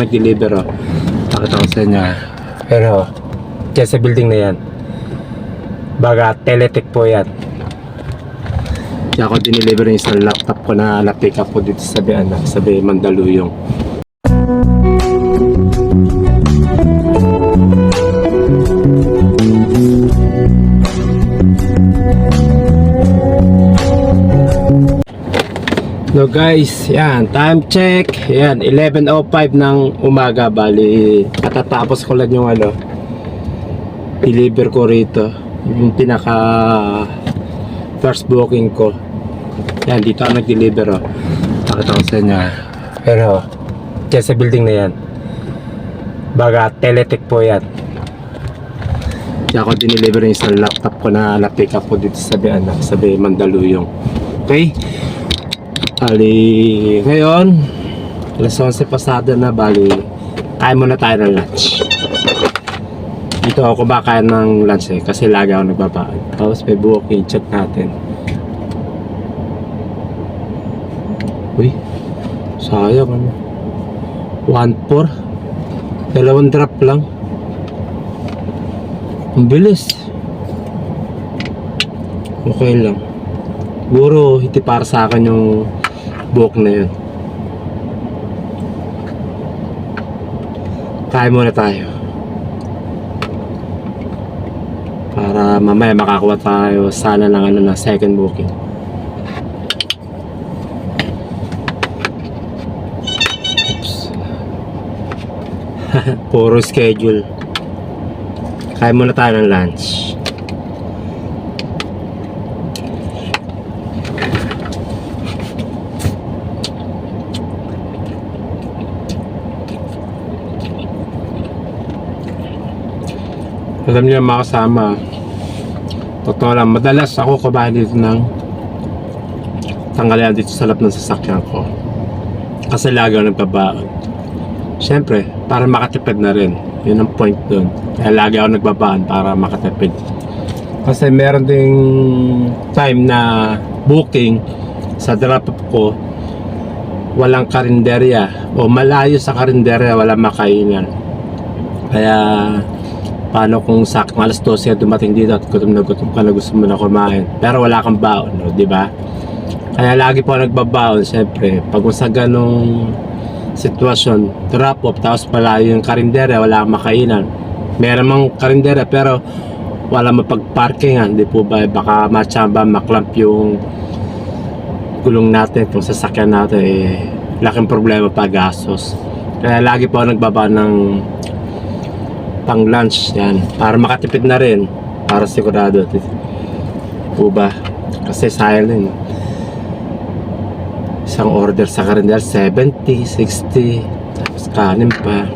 Nag-deliver Pakita ko sa inyo. Pero dyan sa building na yan, baga Teletech po yan. Kaya ako dineliver yung isang laptop ko na na-pick up ko dito sa Mandaluyong. So guys, yan, time check. Yan, 11:05 ng umaga. Bali, katatapos ko lang yung deliver ko rito. Yung pinaka first booking ko. Yan, dito ako nag-deliver Pakita ko sa inyo. Pero dyan sa building na yan, baga Teletech po yan. Kaya ako dineliver yung isang laptop ko na na-pick up ko dito sa Mandaluyong. Okay? Bali, ngayon alas 11 pasado na. Bali, kain muna tayo ng lunch. Dito ako kumakain ng lunch kasi lagi ako nagbabaan. Tapos may booking, check natin. Uy, sayang 1.4, dalawang drop lang. Ang bilis. Okay lang. Siguro hindi para sa akin yung book na yun. Kain muna tayo para mamaya makakuha tayo sana ng na second booking. Oops. Puro schedule. Kain muna tayo ng lunch. Alam niyo mga kasama, totoo lang, madalas ako kumain dito ng tanghalian dito sa loob ng sasakyan ko. Kasi lagi ako nagbabaon. Siyempre, para makatipid na rin. Yun ang point dun. Kaya lagi ako nagbabaon para makatipid. Kasi meron ding time na booking sa drop-up ko, walang karinderya o malayo sa karinderya, walang makainan. Kaya paano kung saktong alas 12 dumating dito at gutom na gutom ka na, gusto mo na kumain pero wala kang baon, no? Diba? Kaya lagi po nagbabaon. Siyempre pag sa ganong sitwasyon, drop off tapos malayo yung karinderya, wala kang makainan. Meron mang karinderya pero wala mapag-parkingan, di po ba? Baka matsamba, maklamp yung gulong natin, kung sasakyan natin, laking problema pa, gastos. Kaya lagi po nagbabaon ng pang lunch yan para makatipid na rin, para sigurado po ba, kasi sayang din isang order sa karindel 70, 60 tapos kanin pa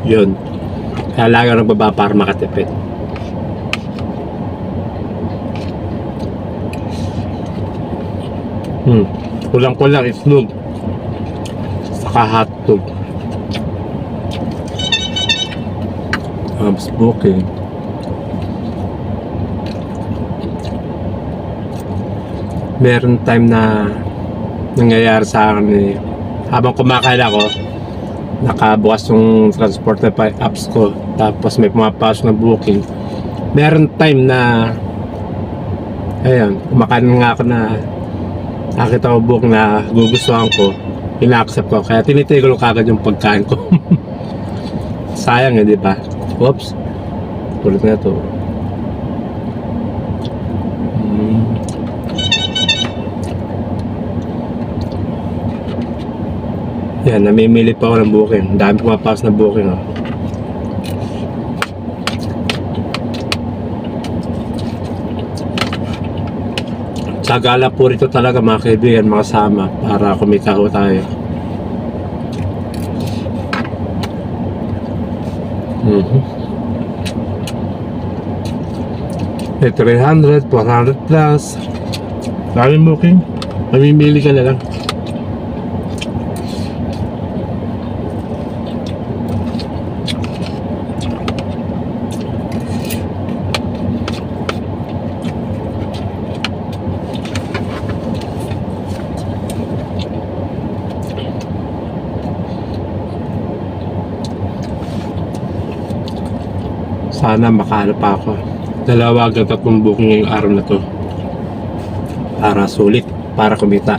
yun. Kaya lagi nagbaba para makatipid. Kulang-kulang itlog saka hotdog. Booking. Meron time na nangyayari sa akin habang kumakain ako, nakabukas yung transporter apps ko, tapos may pumapasok na booking. Meron time na ayun, kumakain nga ako na nakita ko book na gugustuhan ko, ina-accept ko, kaya tinitigil ko kagad yung pagkain ko. Sayang di ba? Oops, ulit na ito. Yan, namimili pa ako ng booking. Dami pumapasok na booking Sagala po rito talaga mga kaibigan, mga kasama, para kumita ko tayo. May 300, 400 plus. Daming booking. Mamimili ka na lang. Sana makahanap pa ako. 2 hanggang 3 booking ngayong araw na to. Para sulit, para kumita.